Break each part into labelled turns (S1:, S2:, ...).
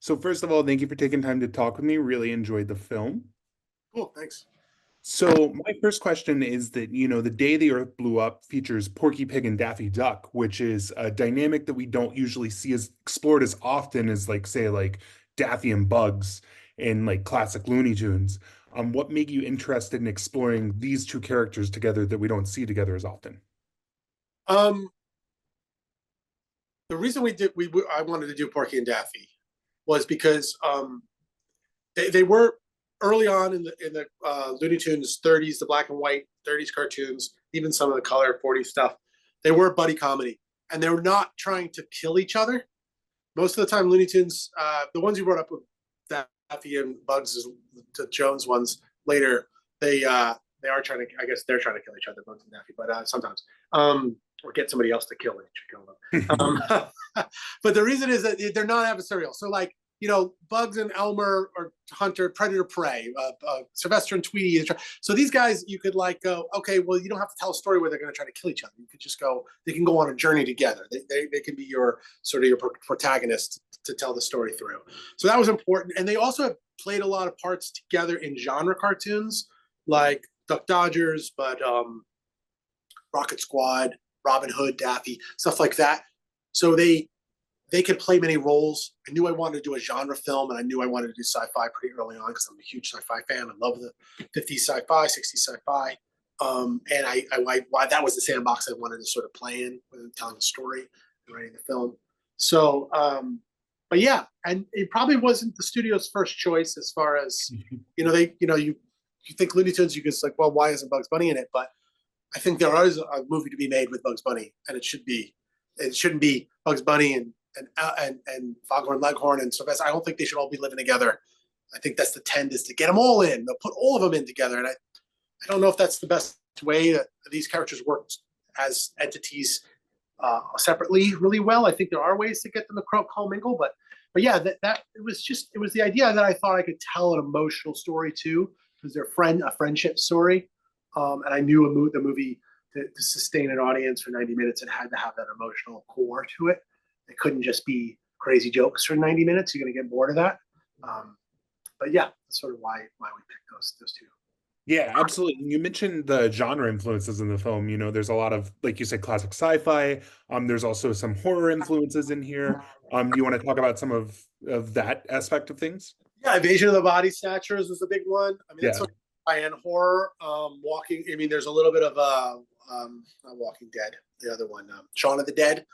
S1: So first of all, thank you for taking time to talk with me. Really enjoyed the film.
S2: Cool, thanks.
S1: So my first question is that, The Day the Earth Blew Up features Porky Pig and Daffy Duck, which is a dynamic that we don't usually see as explored as often as like say like Daffy and Bugs in like classic Looney Tunes. What made you interested in exploring these two characters together that we don't see together as often?
S2: Um, the reason I wanted to do Porky and Daffy was because they were early on in the Looney Tunes 30s, the black and white 30s cartoons, even some of the color 40s stuff. They were buddy comedy, and they were not trying to kill each other. Most of the time, Looney Tunes, the ones you brought up with Daffy and Bugs, the Jones ones later, they are trying to. I guess they're trying to kill each other, Bugs and Daffy, but sometimes, or get somebody else to kill them. But the reason is that they're not adversarial. So like Bugs and Elmer or Hunter, Predator Prey, Sylvester and Tweety. So these guys, you could like go, okay, well, you don't have to tell a story where they're going to try to kill each other. You could just go, they can go on a journey together. They can be your sort of your protagonist to tell the story through. So that was important. And they also have played a lot of parts together in genre cartoons, like Duck Dodgers, but Rocket Squad, Robin Hood, Daffy, stuff like that. So they could play many roles. I knew I wanted to do a genre film, and I knew I wanted to do sci-fi pretty early on because I'm a huge sci-fi fan. I love the 50s sci-fi, 60s sci-fi. And I that was the sandbox I wanted to sort of play in with telling the story and writing the film. So, but yeah, and it probably wasn't the studio's first choice as far as, you think Looney Tunes, you can like, well, why isn't Bugs Bunny in it? But I think there is a movie to be made with Bugs Bunny, and it shouldn't be Bugs Bunny and Foghorn Leghorn and Sylvester. I don't think they should all be living together. I think that's the tend is to get them all in. They'll put all of them in together, and I don't know if that's the best way that these characters work as entities separately really well. I think there are ways to get them to co-mingle, but yeah, that it was the idea that I thought I could tell an emotional story too, because they're a friendship story, and I knew the movie to sustain an audience for 90 minutes, it had to have that emotional core to it. It couldn't just be crazy jokes for 90 minutes. You're going to get bored of that. But yeah, that's sort of why we picked those two.
S1: Yeah, absolutely. You mentioned the genre influences in the film. There's a lot of, like you said, classic sci-fi. There's also some horror influences in here. Do you want to talk about some of that aspect of things?
S2: Yeah, Invasion of the Body Snatchers was a big one. I mean, that's
S1: Yeah.
S2: sort of high-end horror. Walking. I mean, there's a little bit of not Walking Dead. The other one, Shaun of the Dead,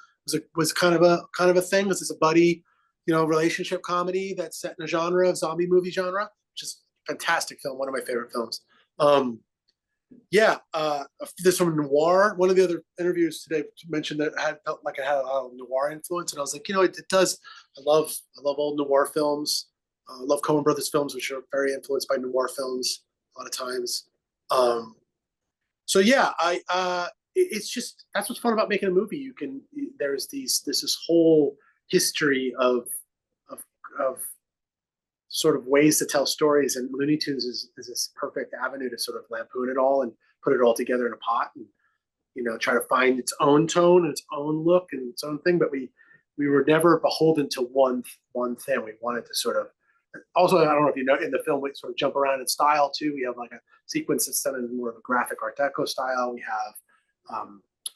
S2: was kind of a thing. This is a buddy, relationship comedy that's set in a genre of zombie movie genre, which is a fantastic film. One of my favorite films. Yeah, there's some noir. One of the other interviews today mentioned that felt like it had a noir influence, and I was like, it does. I love old noir films. I love Coen Brothers films, which are very influenced by noir films a lot of times. So yeah, it's just that's what's fun about making a movie. There's this whole history of sort of ways to tell stories, and Looney Tunes is this perfect avenue to sort of lampoon it all and put it all together in a pot, and try to find its own tone and its own look and its own thing. But we were never beholden to one thing. We wanted to sort of also, I don't know if you know, in the film we sort of jump around in style too. We have like a sequence that's done in more of a graphic Art Deco style. We have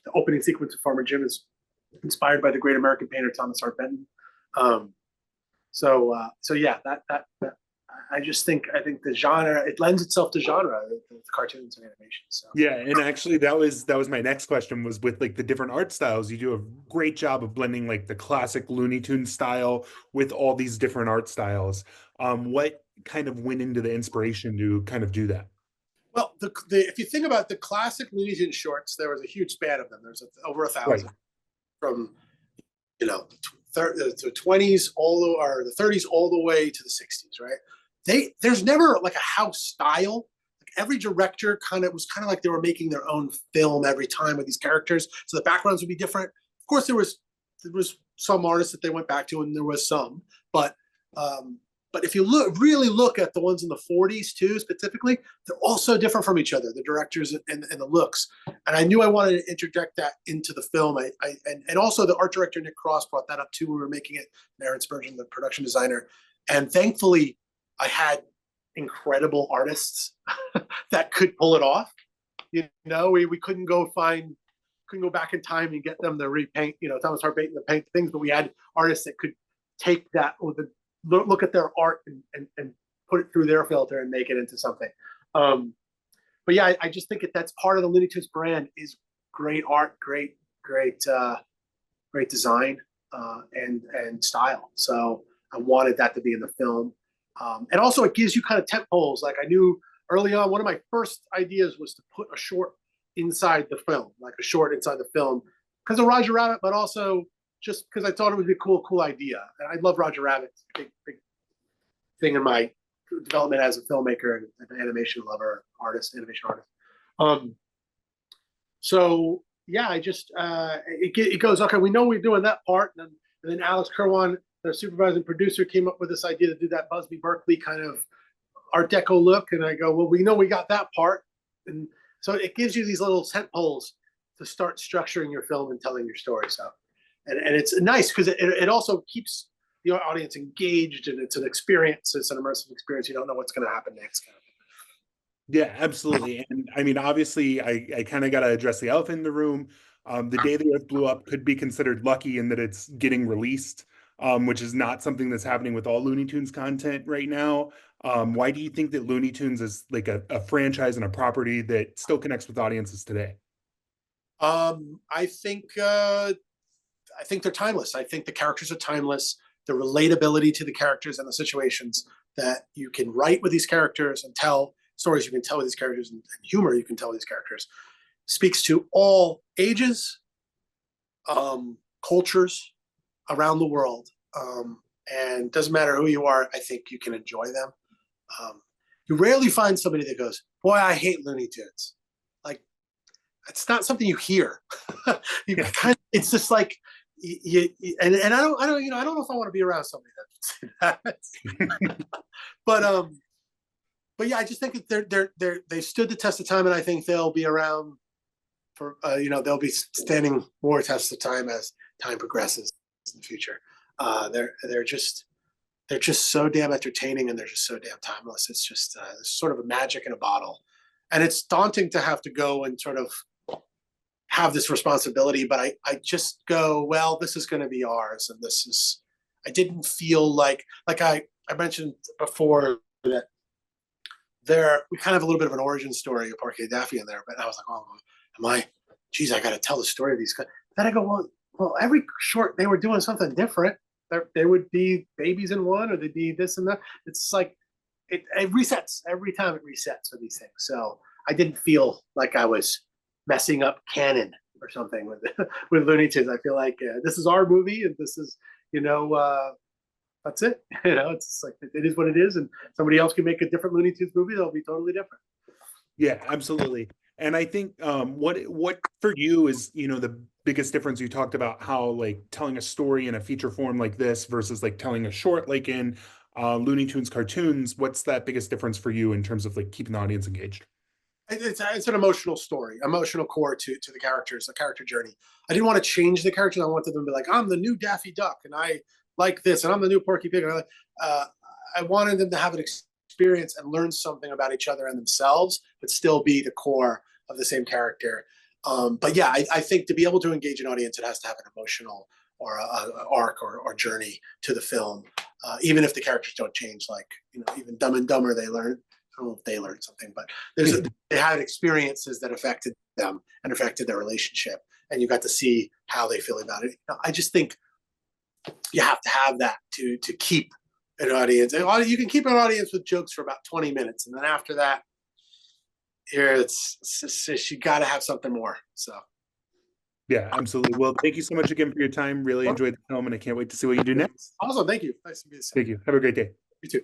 S2: the opening sequence of Farmer Jim is inspired by the great American painter Thomas Hart Benton. So yeah, that I think the genre, it lends itself to genre, the cartoons and animation. So
S1: Yeah, and actually that was my next question, was with like the different art styles. You do a great job of blending like the classic Looney Tunes style with all these different art styles. What kind of went into the inspiration to kind of do that?
S2: well, if you think about the classic Looney Tunes shorts, there was a huge span of them. There's over a
S1: Right.
S2: thousand from the 20s or the 30s all the way to the 60s, right? There's never like a house style. Like every director was kind of like they were making their own film every time with these characters, so the backgrounds would be different. Of course, there was some artists that they went back to, and there was some, but But if you really look at the ones in the 40s too, specifically, they're all so different from each other, the directors and the looks. And I knew I wanted to interject that into the film. And also the art director, Nick Cross, brought that up too when we were making it, Aaron Spurgeon, the production designer. And thankfully, I had incredible artists that could pull it off. We couldn't go back in time and get them to repaint, Thomas Hart Benton to paint things, but we had artists that could take that with look at their art and put it through their filter and make it into something. But yeah, I just think that's part of the Looney Tunes brand is great art, great design, and style. So I wanted that to be in the film. And also it gives you kind of tent poles. Like I knew early on, one of my first ideas was to put a short inside the film, because of Roger Rabbit, but also just because I thought it would be a cool idea. And I love Roger Rabbit. Big thing in my development as a filmmaker and an animation lover, animation artist. So yeah, I just it goes, okay, we know we're doing that part, and then Alex Kerwan, the supervising producer, came up with this idea to do that Busby Berkeley kind of Art Deco look, and I go, well, we know we got that part, and so it gives you these little tent poles to start structuring your film and telling your story. So, and it's nice because it also keeps the audience engaged, and it's an experience. It's an immersive experience. You don't know what's going to happen next.
S1: Yeah, absolutely. And I mean, obviously, I kind of got to address the elephant in the room. The Day the Earth Blew Up could be considered lucky in that it's getting released, which is not something that's happening with all Looney Tunes content right now. Why do you think that Looney Tunes is like a franchise and a property that still connects with audiences today?
S2: I think they're timeless. I think the characters are timeless. The relatability to the characters and the situations that you can write with these characters and tell stories you can tell with these characters, and humor you can tell with these characters, speaks to all ages, cultures around the world, and doesn't matter who you are. I think you can enjoy them. You rarely find somebody that goes, "Boy, I hate Looney Tunes." Like, it's not something you hear. It's just like and I don't know if I want to be around somebody that but yeah, I just think they stood the test of time, and I think they'll be around for they'll be standing more test of time as time progresses in the future. They're just so damn entertaining, and they're just so damn timeless. It's just sort of a magic in a bottle, and it's daunting to have to go and sort of have this responsibility. But I just go, well, this is going to be ours, and I didn't feel like I mentioned before that we kind of have a little bit of an origin story of Porky and Daffy in there, but I was like, oh, geez, I got to tell the story of these guys. Then I go, well, every short they were doing something different. They would be babies in one, or they'd be this and that. It's like it resets every time. It resets for these things. So I didn't feel like I was messing up canon or something with Looney Tunes. I feel like this is our movie, and this is that's it. It's like it is what it is, and somebody else can make a different Looney Tunes movie. They'll be totally different.
S1: Yeah, absolutely. And I think what for you is the biggest difference. You talked about how like telling a story in a feature form like this versus like telling a short like in Looney Tunes cartoons. What's that biggest difference for you in terms of like keeping the audience engaged?
S2: It's an emotional story, emotional core to the characters, a character journey. I didn't want to change the characters. I wanted them to be like, I'm the new Daffy Duck, and I like this, and I'm the new Porky Pig. And I wanted them to have an experience and learn something about each other and themselves, but still be the core of the same character. But yeah, I think to be able to engage an audience, it has to have an emotional or a arc or journey to the film, even if the characters don't change. Like even Dumb and Dumber, they learn. I don't know if they learned something, but they had experiences that affected them and affected their relationship, and you got to see how they feel about it. I just think you have to have that to keep an audience. You can keep an audience with jokes for about 20 minutes, and then after that, it's you got to have something more. So.
S1: Yeah, absolutely. Well, thank you so much again for your time. Really enjoyed the film, and I can't wait to see what you do next.
S2: Awesome. Thank you. Nice to be with you.
S1: Thank you. Have a great day.
S2: You too.